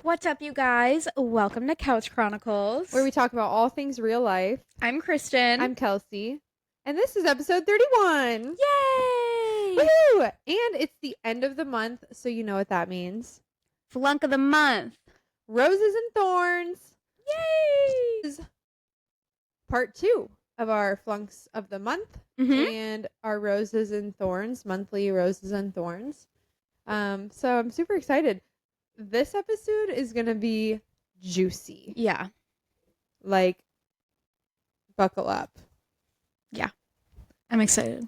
What's up, you guys? Welcome to Kouch Chronicles, where we talk about all things real life. I'm Kristen. I'm Kelsey, and this is episode 31. Yay! Woohoo! And it's the end of the month, so you know what that means. Flunk of the month. Roses and Thorns. Yay! This is part 2 of our Flunks of the month and our Roses and Thorns, monthly Roses and Thorns. So I'm super excited. This episode is going to be juicy. Yeah. Like, buckle up. Yeah. I'm excited.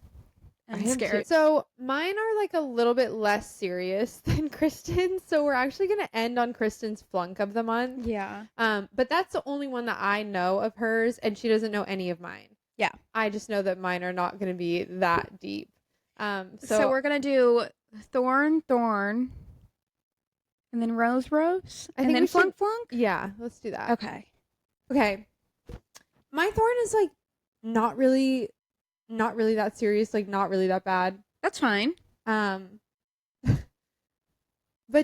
I'm scared. So mine are like a little bit less serious than Kristen's. So we're actually going to end on Kristen's Flunk of the month. Yeah. But that's the only one that I know of hers, and she doesn't know any of mine. Yeah. I just know that mine are not going to be that deep. So we're going to do Thorn, and then Rose, and then Flunk. Yeah, let's do that. Okay. My Thorn is like not really that serious, like not really that bad. That's fine. But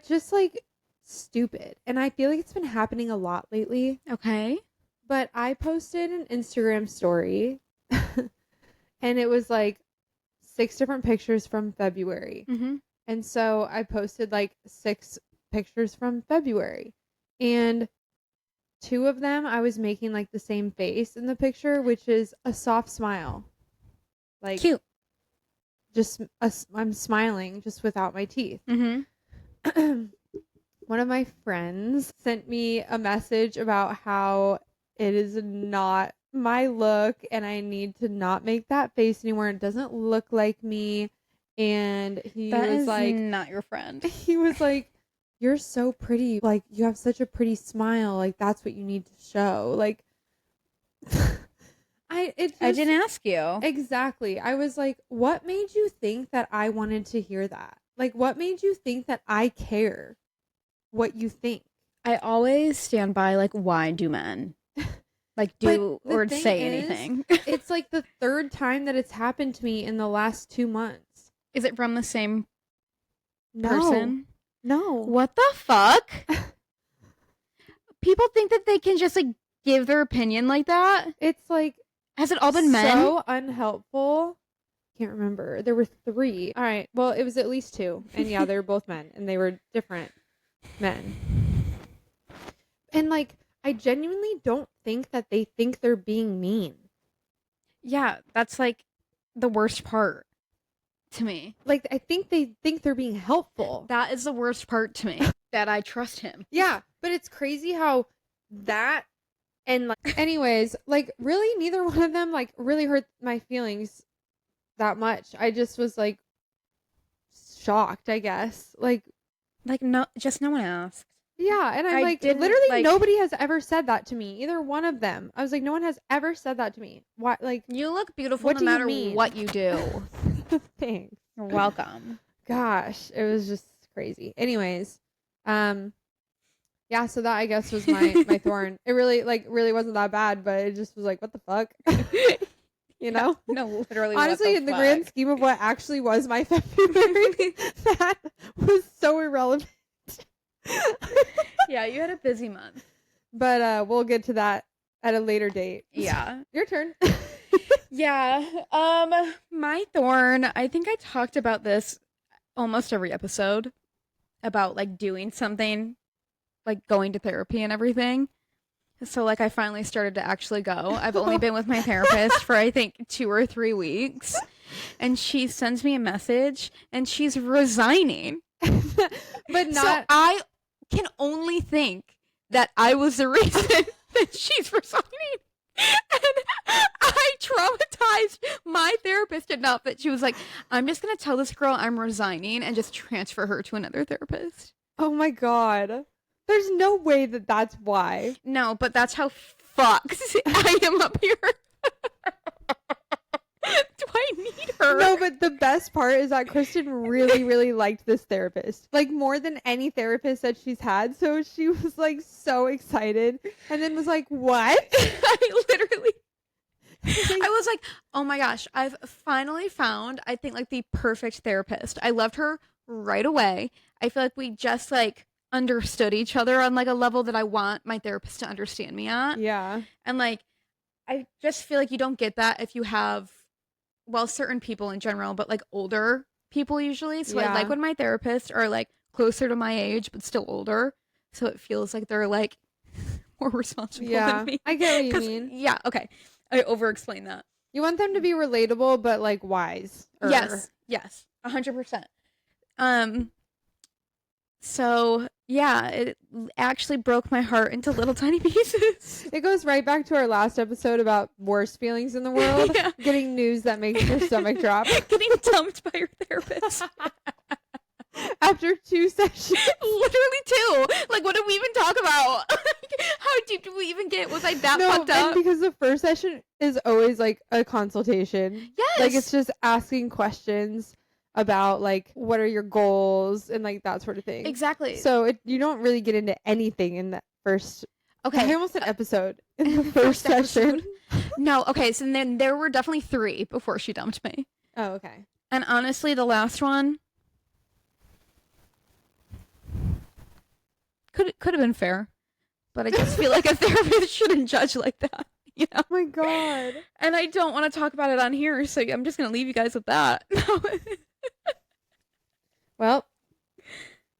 just like stupid. And I feel like it's been happening a lot lately. Okay. But I posted an Instagram story and it was like 6 different pictures from February. And so I posted like 6 pictures from February. And 2 of them I was making like the same face in the picture, which is a soft smile. Like cute. Just I'm smiling just without my teeth. One of my friends sent me a message about how it is not my look and I need to not make that face anymore. It doesn't look like me. And he was like, not your friend. He was like, you're so pretty. Like, you have such a pretty smile. Like, that's what you need to show. Like, I didn't ask you. Exactly. I was like, what made you think that I wanted to hear that? Like, what made you think that I care what you think? I always stand by, like, why do men like do or say anything? It's like the 3rd time that it's happened to me in the last 2 months. Is it from the same person? No. What the fuck? People think that they can just like give their opinion like that. It's like, has it all been men? So unhelpful. Can't remember. There were 3. All right. Well, it was at least 2. And yeah, they were both men and they were different men. And like, I genuinely don't think that they think they're being mean. Yeah, that's like the worst part to me. Like, I think they think they're being helpful. That is the worst part to me. That I trust him. Yeah, but it's crazy how that and like anyways, like really neither one of them like really hurt my feelings that much. I just was like shocked, I guess. Like no, just no one asked. Yeah, and I'm like, literally nobody has ever said that to me. Either one of them. I was like, no one has ever said that to me. Why? Like, you look beautiful no matter what you do. Thanks. You're welcome. Gosh, it was just crazy. Anyways, yeah, so that I guess was my thorn. It really wasn't that bad, but it just was like, what the fuck? You know? No, literally. Honestly, in the grand scheme of what actually was my February, that was so irrelevant. Yeah, you had a busy month. But we'll get to that at a later date. Yeah. Your turn. Yeah. My thorn, I think I talked about this almost every episode about like doing something, like going to therapy and everything. So like I finally started to actually go. I've only been with my therapist for I think 2 or 3 weeks. And she sends me a message and she's resigning. But not. So I can only think that I was the reason that she's resigning. And I traumatized my therapist enough that she was like, I'm just going to tell this girl I'm resigning and just transfer her to another therapist. Oh my God. There's no way that that's why. No, but that's how fucked I am up here. Do I need her? No, but the best part is that Kristen really, really liked this therapist. Like more than any therapist that she's had. So she was like so excited and then was like, what? I literally I was like, oh my gosh, I've finally found, I think, like the perfect therapist. I loved her right away. I feel like we just like understood each other on like a level that I want my therapist to understand me at. Yeah. And like I just feel like you don't get that if you have, well, certain people in general, but like older people usually. So I like when my therapists are like closer to my age but still older, so it feels like they're like more responsible than me. I get what you mean. Yeah, okay. I over-explained that. You want them to be relatable but like wise. Yes, 100%. So yeah, it actually broke my heart into little tiny pieces. It goes right back to our last episode about worst feelings in the world. Yeah. Getting news that makes your stomach drop. Getting dumped by your therapist. After 2 sessions. Literally 2. Like, what did we even talk about? How deep did we even get? Was I that fucked up? Because the first session is always like a consultation. Yes. Like, it's just asking questions about like what are your goals and like that sort of thing. Exactly. So you don't really get into anything in that first. Okay. I almost said episode in the first session. No. Okay. So then there were definitely 3 before she dumped me. Oh, okay. And honestly, the last one could have been fair, but I just feel like a therapist shouldn't judge like that. You know? Oh my God. And I don't want to talk about it on here, so I'm just gonna leave you guys with that. Well,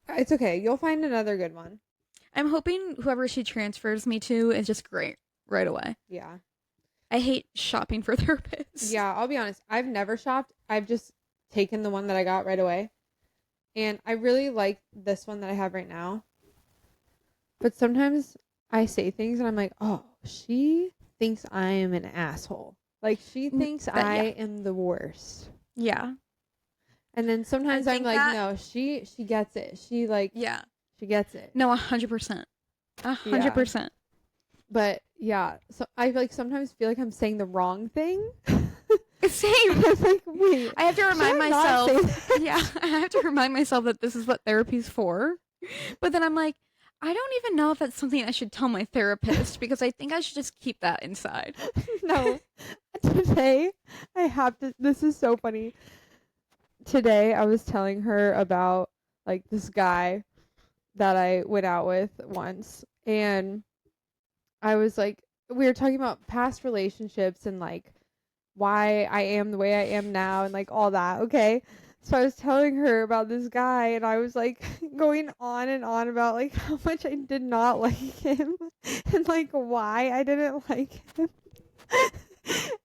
it's okay. You'll find another good one. I'm hoping whoever she transfers me to is just great right away. Yeah. I hate shopping for therapists. Yeah, I'll be honest. I've never shopped. I've just taken the one that I got right away. And I really like this one that I have right now. But sometimes I say things and I'm like, oh, she thinks I am an asshole. Like, she thinks I am the worst. Yeah. And then sometimes I'm like, no, she gets it. She like, she gets it. No, 100%. 100%. But yeah, so I like sometimes feel like I'm saying the wrong thing. Same. I'm like, wait. I have to remind myself. Yeah, I have to remind myself that this is what therapy's for. But then I'm like, I don't even know if that's something I should tell my therapist because I think I should just keep that inside. No. Today, I have to. This is so funny. Today, I was telling her about like this guy that I went out with once, and I was like, we were talking about past relationships and like why I am the way I am now and like all that. Okay. So I was telling her about this guy and I was like going on and on about like how much I did not like him and like why I didn't like him.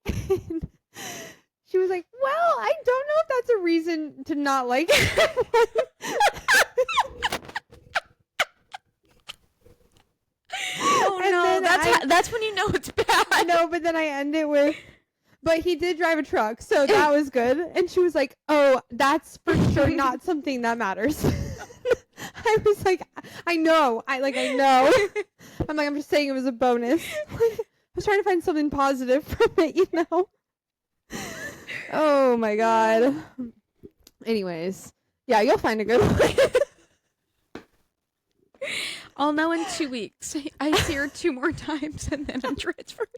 And she was like, well, I don't know if that's a reason to not like him. Oh no, that's when you know it's bad. No, but then I end it with, but he did drive a truck, so that was good. And she was like, oh, that's for sure not something that matters. I was like, I know. I'm like, I'm just saying it was a bonus. I was trying to find something positive from it, you know? Oh my God. Anyways, yeah, you'll find a good one. I'll know in 2 weeks. I see her 2 more times and then I'm transferred.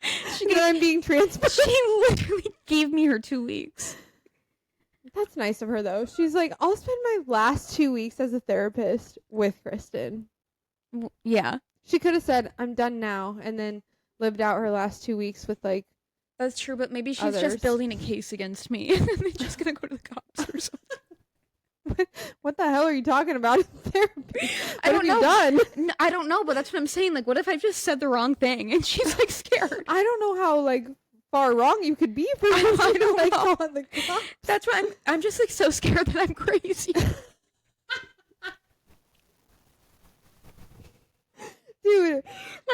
I'm being transferred. She literally gave me her 2 weeks. That's nice of her, though. She's like, I'll spend my last 2 weeks as a therapist with Kristen. Yeah. She could have said, I'm done now, and then lived out her last 2 weeks with, like, that's true, but maybe she's others. just building a case against me, and then they're just going to go to the cops or something. What the hell are you talking about in therapy? I don't know. Done? No, I don't know, but that's what I'm saying. Like, what if I just said the wrong thing, and she's, like, scared? I don't know how, like, far wrong you could be for I don't like know. on the cops. That's why I'm just like so scared that I'm crazy. Dude,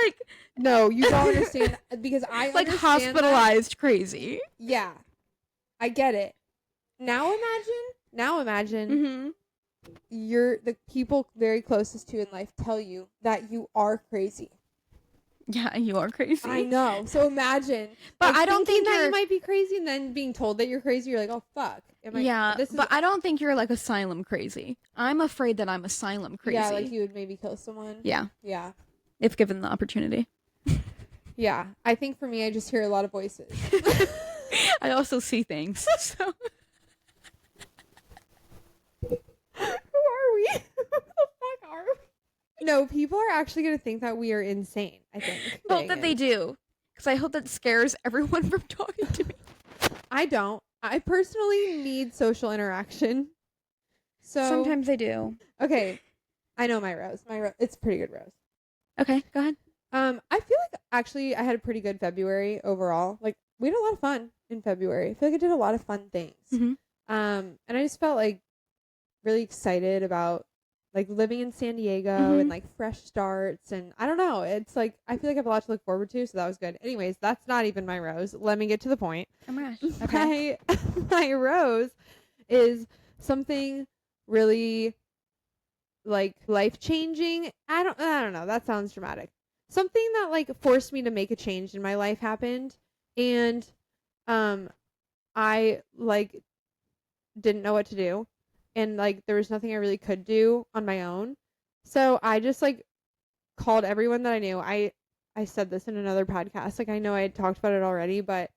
like no, you don't understand because I like hospitalized that. Crazy. Yeah. I get it. Now imagine you're the people very closest to you in life tell you that you are crazy. Yeah, you are crazy. I know. So imagine. But like, I don't think that you might be crazy and then being told that you're crazy, you're like, oh, fuck. But I don't think you're like asylum crazy. I'm afraid that I'm asylum crazy. Yeah, like you would maybe kill someone. Yeah. Yeah. If given the opportunity. Yeah. I think for me, I just hear a lot of voices. I also see things. So. Who are we? Who the No, people are actually going to think that we are insane, I think. Hope that they do. Because I hope that scares everyone from talking to me. I don't. I personally need social interaction. So Sometimes I do. Okay. I know my rose. It's a pretty good rose. Okay, go ahead. I feel like actually I had a pretty good February overall. Like we had a lot of fun in February. I feel like I did a lot of fun things. Mm-hmm. And I just felt like really excited about like living in San Diego and like fresh starts, and I don't know. It's like I feel like I have a lot to look forward to, so that was good. Anyways, that's not even my rose. Let me get to the point. Oh my gosh. Okay. My rose is something really like life changing. I don't know. That sounds dramatic. Something that like forced me to make a change in my life happened, and I like didn't know what to do, and like there was nothing I really could do on my own. So I just like called everyone that I knew. I said this in another podcast. Like I know I had talked about it already, but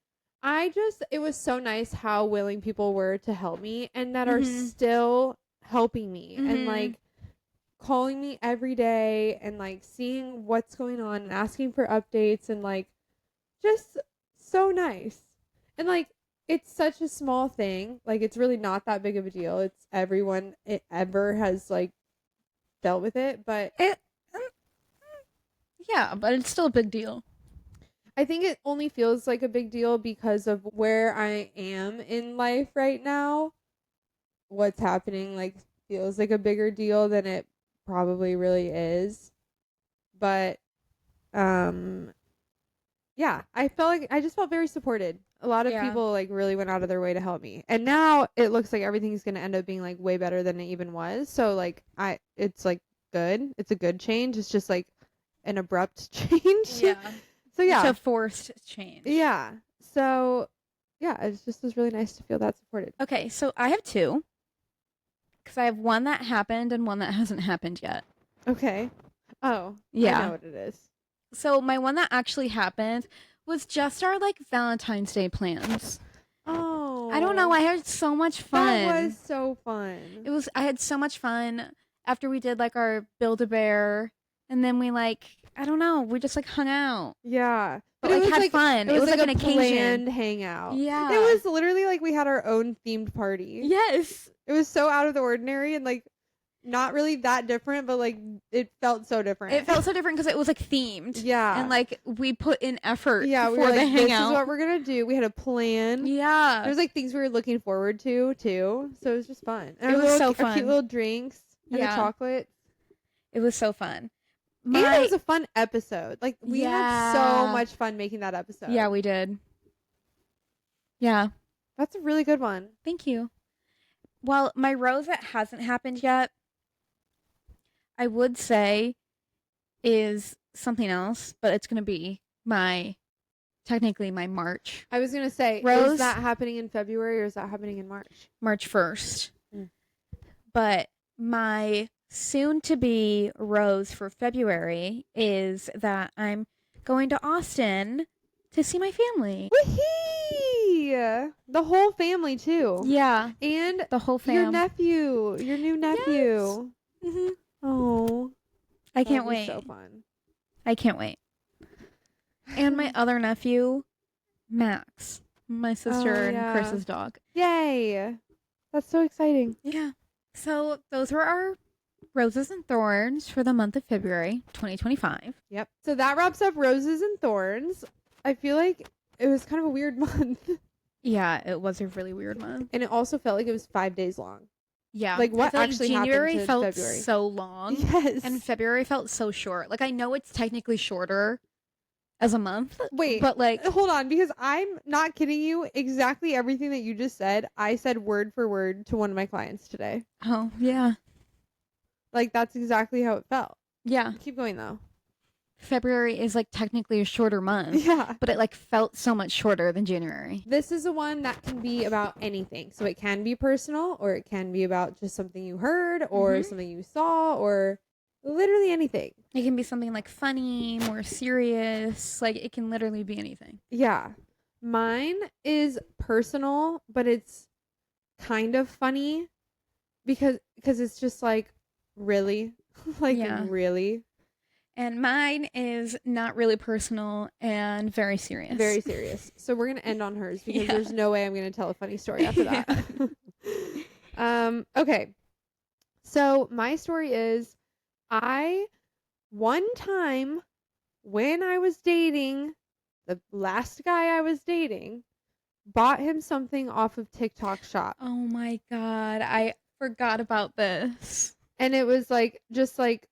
it was so nice how willing people were to help me and that are still helping me and like calling me every day and like seeing what's going on and asking for updates and like just so nice. And like it's such a small thing. Like it's really not that big of a deal. It's everyone it ever has like dealt with it, but yeah, but it's still a big deal. I think it only feels like a big deal because of where I am in life right now. What's happening like feels like a bigger deal than it probably really is. But yeah, I just felt very supported. A lot of people like really went out of their way to help me. And now it looks like everything's going to end up being like way better than it even was. So like it's like good. It's a good change. It's just like an abrupt change. Yeah. So yeah. It's a forced change. Yeah. So yeah, it just was really nice to feel that supported. Okay, so I have two. Because I have one that happened and one that hasn't happened yet. Okay. Oh, yeah. I know what it is. So my one that actually happened was just our like Valentine's Day plans. Oh. I don't know. I had so much fun. That was so fun. I had so much fun after we did like our Build-A-Bear, and then we like, I don't know, we just like hung out. Yeah. But like had fun. It was like an occasion. Planned hangout. Yeah. It was literally like we had our own themed party. Yes. It was so out of the ordinary and like not really that different, but like it felt so different. It felt so different because it was like themed. Yeah. And like we put in effort for we were the like, hangout. This is what we're gonna do. We had a plan. Yeah. There was like things we were looking forward to too. So it was just fun. And it was so fun. Our cute little drinks and the chocolate. It was so fun. And it was a fun episode. Like we had so much fun making that episode. Yeah, we did. Yeah. That's a really good one. Thank you. Well, my rose that hasn't happened yet, I would say, is something else, but it's going to be technically my March. I was going to say, rose, is that happening in February or is that happening in March? March 1st. But my soon-to-be rose for February is that I'm going to Austin to see my family. Wee-hee! The whole family, too. Yeah. And the whole family. Your new nephew. Yes. Mm-hmm. Oh. I can't wait. So fun. I can't wait. And my other nephew, Max, my sister and Chris's dog. Yay. That's so exciting. Yeah. So those were our roses and thorns for the month of February 2025. Yep. So that wraps up roses and thorns. I feel like it was kind of a weird month. Yeah, it was a really weird month. And it also felt like it was 5 days long. Yeah. Like what actually January happened to felt February? so long. Yes. And February felt so short. Like I know it's technically shorter as a month. Wait. But like hold on, because I'm not kidding you. Exactly everything that you just said, I said word for word to one of my clients today. Oh, yeah. Like that's exactly how it felt. Yeah. Keep going though. February is like technically a shorter month. Yeah. But it like felt so much shorter than January. This is the one that can be about anything. So it can be personal or it can be about just something you heard or something you saw or literally anything. It can be something like funny, more serious. Like it can literally be anything. Yeah. Mine is personal, but it's kind of funny because it's just like really Like, Yeah. really? And mine is not really personal and very serious. Very serious. So we're going to end on hers because Yeah. there's no way I'm going to tell a funny story after that. Okay. So my story is one time when I was dating the last guy I was dating, bought him something off of TikTok Shop. Oh my God. I forgot about this. And it was just like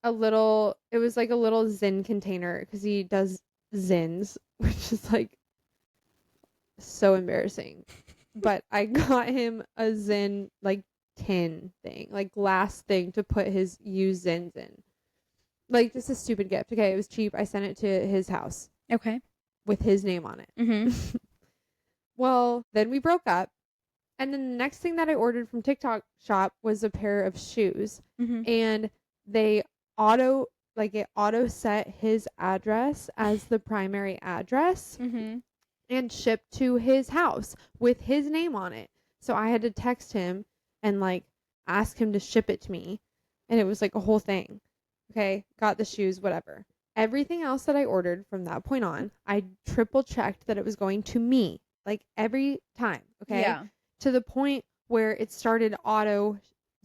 a little Zyn container because he does Zins, which is like so embarrassing. But I got him a Zyn like tin thing, like glass thing to put his used Zins in. Like just a stupid gift. Okay, it was cheap. I sent it to his house. Okay. With his name on it. Mm-hmm. Well, then we broke up. And then the next thing that I ordered from TikTok Shop was a pair of shoes. Mm-hmm. And it auto set his address as the primary address Mm-hmm. and shipped to his house with his name on it. So I had to text him and like ask him to ship it to me. And it was like a whole thing. Okay, got the shoes, whatever. Everything else that I ordered from that point on, I triple checked that it was going to me, like every time. Okay. Yeah. To the point where it started auto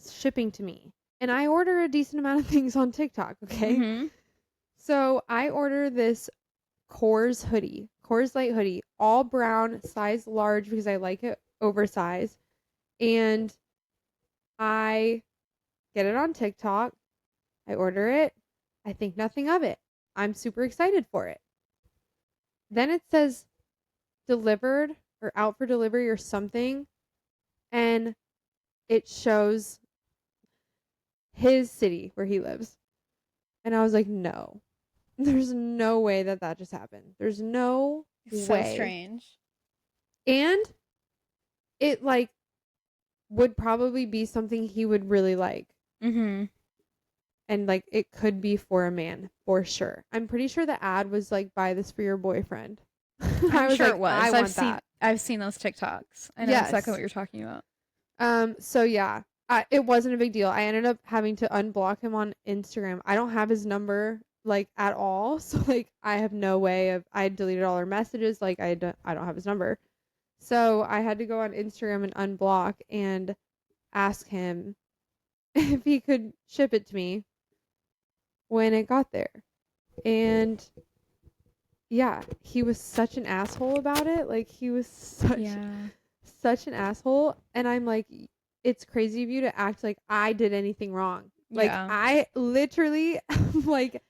shipping to me. And I order a decent amount of things on TikTok. Okay. Mm-hmm. So I order this Coors Light hoodie, all brown, size large because I like it oversized. And I get it on TikTok. I order it. I think nothing of it. I'm super excited for it. Then it says delivered or out for delivery or something. And it shows his city where he lives. And I was like, no, there's no way that just happened. There's no It's way. so strange. And it like would probably be something he would really like. Mm-hmm. And like it could be for a man for sure. I'm pretty sure the ad was like, buy this for your boyfriend. I'm sure it was. I want that. I've seen those TikToks. I know exactly what you're talking about. So yeah, it wasn't a big deal. I ended up having to unblock him on Instagram. I don't have his number like at all. So like I have no way of, I deleted all our messages. Like I don't have his number. So I had to go on Instagram and unblock and ask him if he could ship it to me when it got there. And yeah, he was such an asshole about it. Like he was such an asshole. And I'm like, it's crazy of you to act like I did anything wrong. Like I literally like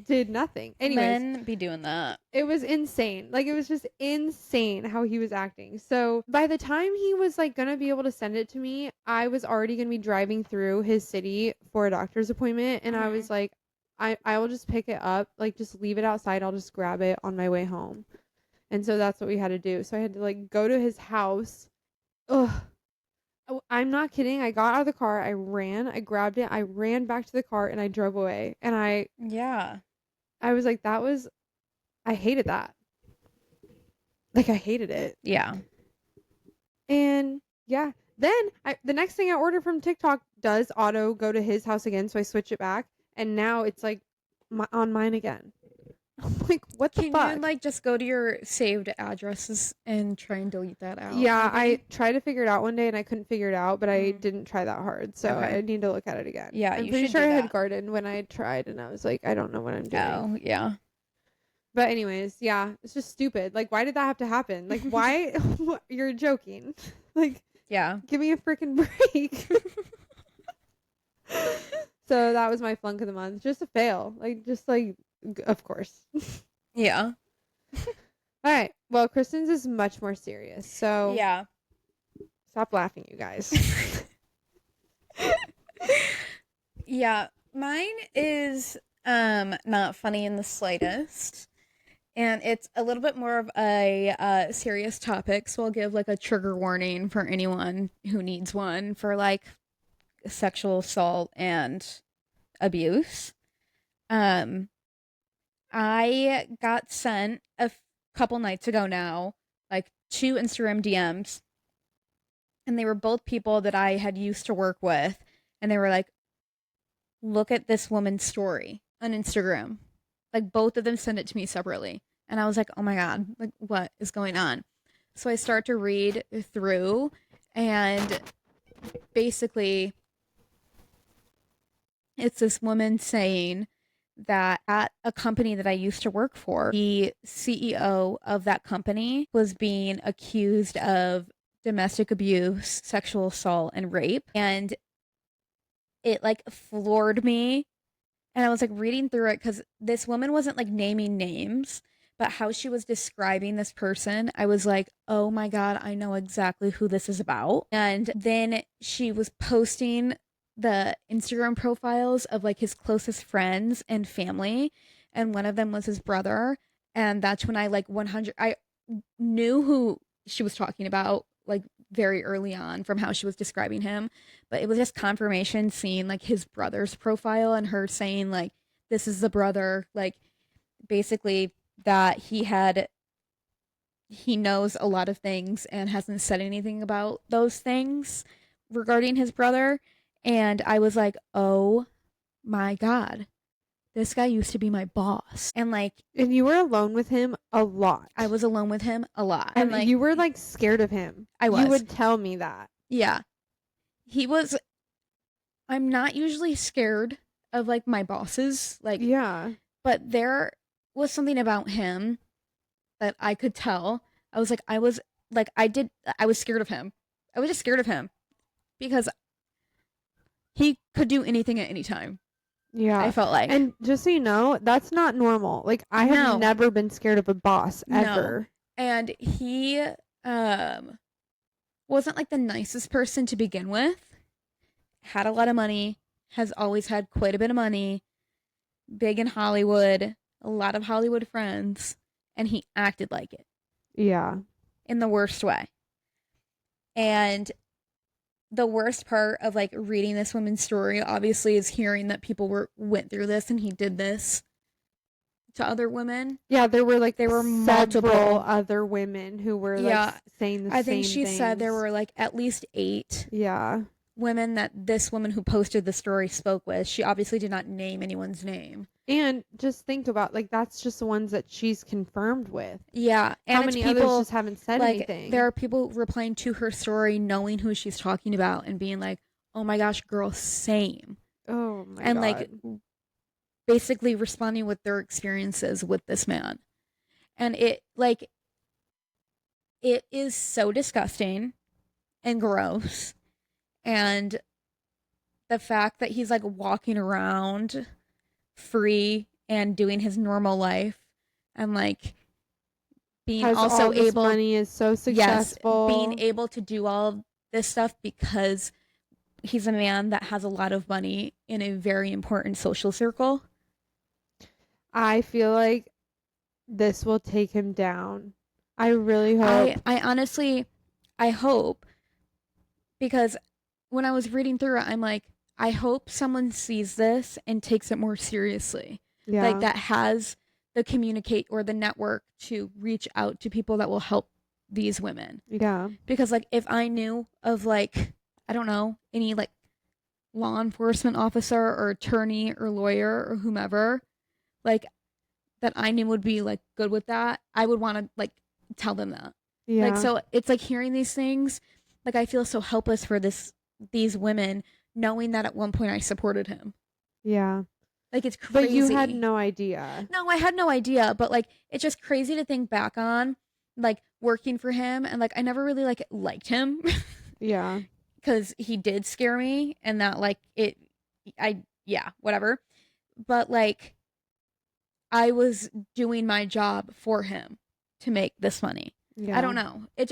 did nothing. Anyways, men be doing that. It was insane. Like it was just insane how he was acting. So by the time he was like gonna be able to send it to me, I was already gonna be driving through his city for a doctor's appointment. And I was like, I will just pick it up, like just leave it outside. I'll just grab it on my way home. And so that's what we had to do. So I had to like go to his house. Ugh. I'm not kidding. I got out of the car. I grabbed it. I ran back to the car and I drove away. And I was like, I hated that. Like I hated it. Yeah. And yeah, then the next thing I ordered from TikTok does auto go to his house again. So I switch it back. And now it's like on mine again. I'm like, what the fuck? Can you like just go to your saved addresses and try and delete that out? Yeah, I tried to figure it out one day and I couldn't figure it out, but I didn't try that hard. So I need to look at it again. Yeah, I'm pretty sure I had garden when I tried and I was like, I don't know what I'm doing. Oh, yeah. But anyways, yeah, it's just stupid. Like, why did that have to happen? Like, why? You're joking. Like, yeah. Give me a freaking break. So that was my flunk of the month. Just a fail. Of course. Yeah. All right. Well, Kristen's is much more serious. So yeah. Stop laughing, you guys. Yeah. Mine is not funny in the slightest. And it's a little bit more of a serious topic. So I'll give like a trigger warning for anyone who needs one for like sexual assault and abuse. I got sent a couple nights ago now, like 2 Instagram DMs, and they were both people that I had used to work with, and they were like, look at this woman's story on Instagram. Like both of them sent it to me separately. And I was like, oh my God, like what is going on? So I start to read through, and basically it's this woman saying that at a company that I used to work for, the CEO of that company was being accused of domestic abuse, sexual assault, and rape. And it like floored me. And I was like reading through it because this woman wasn't like naming names, but how she was describing this person, I was like, oh my God, I know exactly who this is about. And then she was posting the Instagram profiles of like his closest friends and family. And one of them was his brother. And that's when I like 100, I knew who she was talking about like very early on from how she was describing him, but it was just confirmation seeing like his brother's profile and her saying like this is the brother, like basically that he knows a lot of things and hasn't said anything about those things regarding his brother. And I was like, oh my God, this guy used to be my boss. And like, And you were alone with him a lot. I was alone with him a lot. And like, you were like scared of him. I was. You would tell me that. Yeah. He was, I'm not usually scared of like my bosses. Like, Yeah. but there was something about him that I could tell. I was like, I was scared of him. I was just scared of him because he could do anything at any time. Yeah. I felt like. And just so you know, that's not normal. Like I have never been scared of a boss ever. No. And he wasn't like the nicest person to begin with. Had a lot of money, has always had quite a bit of money, big in Hollywood, a lot of Hollywood friends, and he acted like it. Yeah. In the worst way. And the worst part of like reading this woman's story obviously is hearing that people went through this and he did this to other women. Yeah, there were multiple other women who were like saying the same thing. I think she said there were like at least 8 women that this woman who posted the story spoke with. She obviously did not name anyone's name. And just think about like that's just the ones that she's confirmed with. Yeah. And how many others just haven't said anything? There are people replying to her story knowing who she's talking about and being like, oh my gosh, girl, same. Oh my God. And like basically responding with their experiences with this man. And it is so disgusting and gross. And the fact that he's like walking around free and doing his normal life and like being also able, money is so successful. Yes, being able to do all this stuff because he's a man that has a lot of money in a very important social circle. I feel like this will take him down. I really hope. I honestly, I hope, because when I was reading through it, I'm like, I hope someone sees this and takes it more seriously. Yeah. Like that has the communicate or the network to reach out to people that will help these women. Yeah. Because like if I knew of like, I don't know, any like law enforcement officer or attorney or lawyer or whomever, like that I knew would be like good with that, I would want to like tell them that. Yeah. Like, so it's like hearing these things, like I feel so helpless for these women, knowing that at one point I supported him. Yeah. Like it's crazy. But you had no idea. No, I had no idea. But like it's just crazy to think back on, like working for him, and like I never really like liked him. Yeah. Because he did scare me, and that like whatever. But like I was doing my job for him to make this money. Yeah. I don't know. It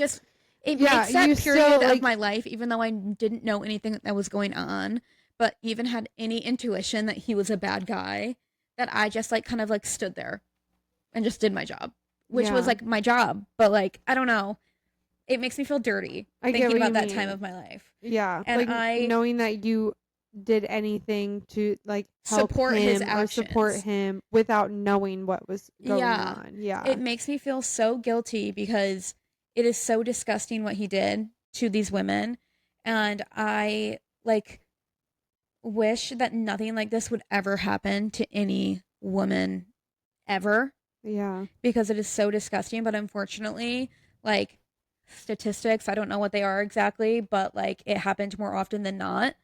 makes that period of my life, even though I didn't know anything that was going on, but even had any intuition that he was a bad guy, that I just like kind of like stood there and just did my job, which was like my job. But like, I don't know. It makes me feel dirty thinking about that time of my life. Yeah. And like knowing that you did anything to like help support him his actions. Or support him without knowing what was going on. Yeah. It makes me feel so guilty because it is so disgusting what he did to these women. And I like wish that nothing like this would ever happen to any woman ever. Yeah. Because it is so disgusting. But unfortunately, like, statistics, I don't know what they are exactly, but like it happened more often than not.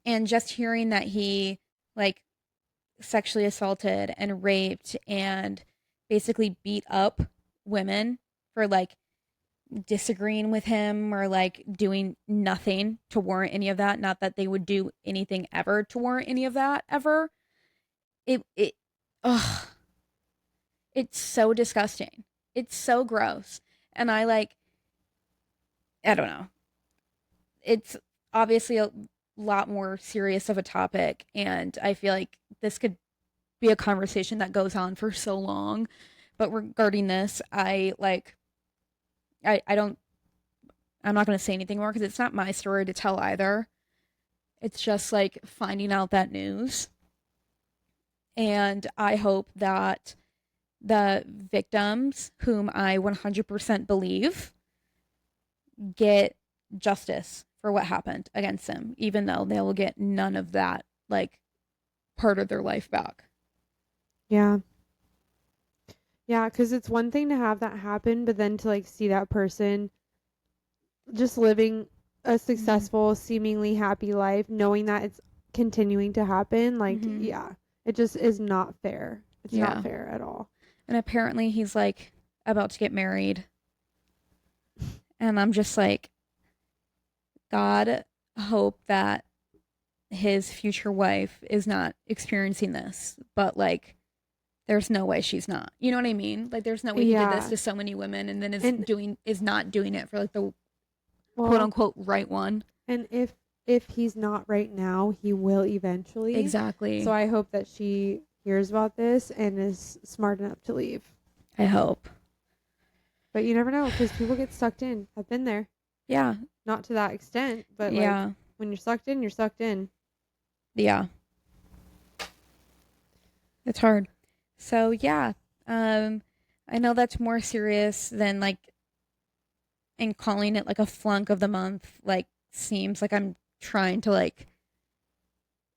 And just hearing that he like sexually assaulted and raped and basically beat up women for like disagreeing with him or like doing nothing to warrant any of that, not that they would do anything ever to warrant any of that ever. It ugh, it's so disgusting. It's so gross. And I don't know. It's obviously a lot more serious of a topic, and I feel like this could be a conversation that goes on for so long. But regarding this, I don't I'm not going to say anything more because it's not my story to tell either. It's just like finding out that news. And I hope that the victims, whom I 100% believe, get justice for what happened against them, even though they will get none of that, like, part of their life back. Yeah. Yeah, because it's one thing to have that happen, but then to like see that person just living a successful, seemingly happy life, knowing that it's continuing to happen, like, yeah, it just is not fair. It's not fair at all. And apparently he's like about to get married. And I'm just like, God, hope that his future wife is not experiencing this, but like, there's no way she's not. You know what I mean? Like, there's no way he did this to so many women and then is not doing it for like the quote unquote right one. And if he's not right now, he will eventually. Exactly. So I hope that she hears about this and is smart enough to leave. I hope. But you never know because people get sucked in. I've been there. Yeah. Not to that extent, but like when you're sucked in, you're sucked in. Yeah. It's hard. So yeah. I know that's more serious than like, and calling it like a flunk of the month like seems like I'm trying to like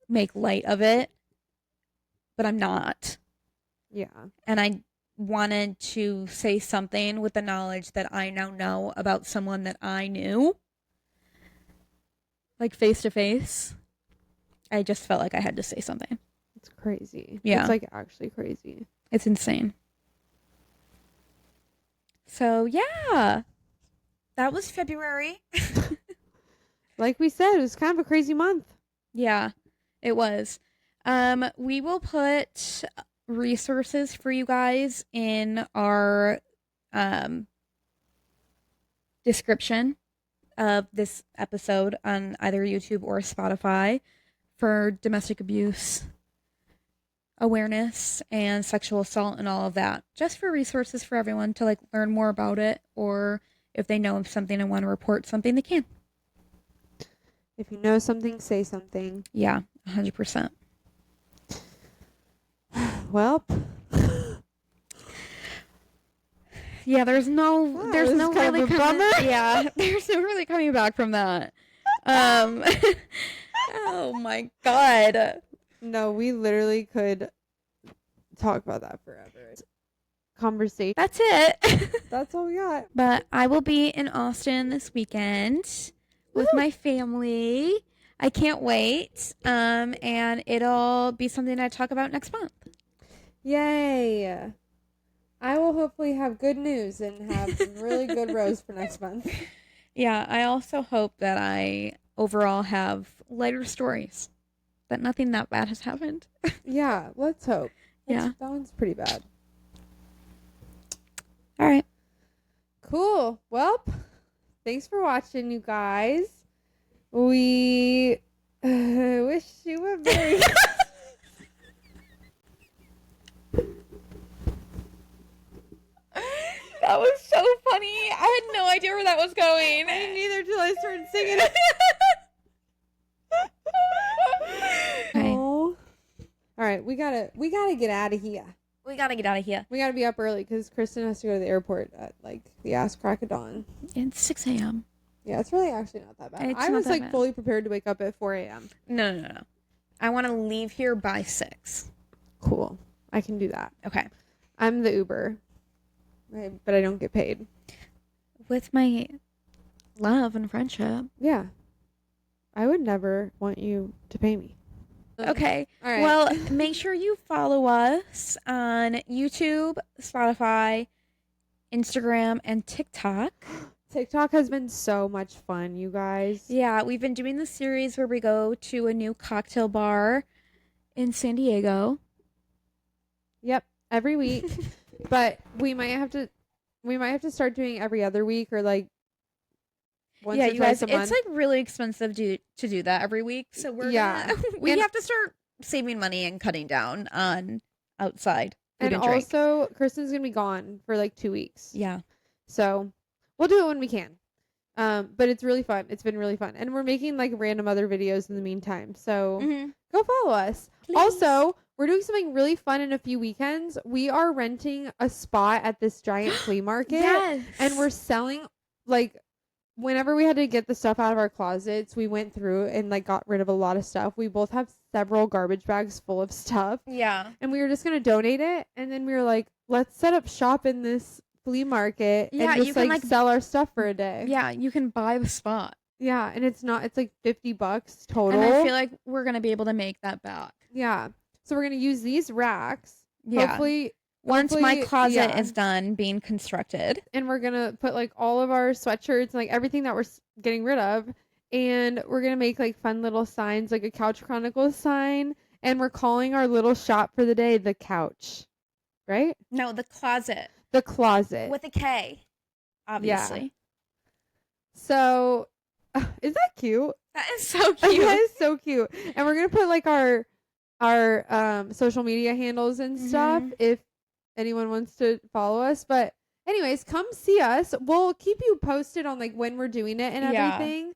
make light of it, but I'm not. Yeah. And I wanted to say something with the knowledge that I now know about someone that I knew, like face to face. I just felt like I had to say something. It's crazy. Yeah. It's like actually crazy. It's insane. So yeah, that was February. Like we said, it was kind of a crazy month. Yeah, it was. We will put resources for you guys in our description of this episode on either YouTube or Spotify for domestic abuse awareness and sexual assault and all of that, just for resources for everyone to like learn more about it, or if they know of something and want to report something, they can. If you know something, say something. Yeah, 100%. Well, yeah, there's no really coming back from that. Oh my god. No, we literally could talk about that forever. Conversation. That's it. That's all we got. But I will be in Austin this weekend with my family. I can't wait. And it'll be something I talk about next month. Yay. I will hopefully have good news and have some really good rows for next month. Yeah, I also hope that I overall have lighter stories. That nothing that bad has happened. Yeah, let's hope. Yeah. That one's pretty bad. All right. Cool. Well, thanks for watching, you guys. We wish you were very... That was so funny. I had no idea where that was going. I didn't either till I started singing. Okay. Oh. All right, we gotta get out of here. We gotta get out of here. We gotta be up early because Kristen has to go to the airport at like the ass crack of dawn. It's 6 a.m. Yeah, it's really actually not that bad. It's I not was that like bad. fully prepared to wake up at 4 a.m. No. I want to leave here by 6. Cool. I can do that. Okay. I'm the Uber, but I don't get paid. With my love and friendship. Yeah. I would never want you to pay me. Okay. All right. Well, make sure you follow us on YouTube, Spotify, Instagram, and TikTok. TikTok has been so much fun, you guys. Yeah, we've been doing this series where we go to a new cocktail bar in San Diego. Yep, every week. But we might have to start doing every other week or like once or you twice guys, a month. it's like really expensive to do that every week. So we have to start saving money and cutting down on outside food and and drink. also Kristen's gonna be gone for like 2 weeks. Yeah. So we'll do it when we can. But it's really fun. It's been really fun. And we're making like random other videos in the meantime. So go follow us. Please. Also, we're doing something really fun in a few weekends. We are renting a spot at this giant flea market. Yes. And we're selling like whenever we had to get the stuff out of our closets, we went through and like got rid of a lot of stuff. We both have several garbage bags full of stuff. Yeah. And we were just going to donate it. And then we were like, let's set up shop in this flea market and just you can like sell our stuff for a day. Yeah, you can buy the spot. Yeah, and it's like $50 total. And I feel like we're gonna be able to make that back. Yeah. So we're gonna use these racks. Yeah. Hopefully once my closet is done being constructed. And we're gonna put like all of our sweatshirts and like everything that we're getting rid of. And we're gonna make like fun little signs, like a Kouch Chronicles sign. And we're calling our little shop for the day the Couch. Right? No, the closet. The closet. With a K. Obviously. Yeah. So is that cute? That is so cute. That is so cute. And we're gonna put like our social media handles and stuff if anyone wants to follow us. But anyways, come see us. We'll keep you posted on like when we're doing it and everything.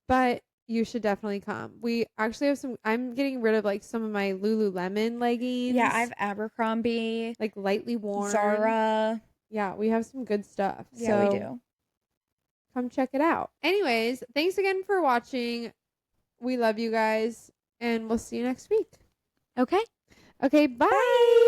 But you should definitely come. We actually have I'm getting rid of like some of my Lululemon leggings. Yeah, I have Abercrombie. Like lightly worn. Zara. Yeah, we have some good stuff. Yeah, we do. Come check it out. Anyways, thanks again for watching. We love you guys. And we'll see you next week. Okay. Okay, bye.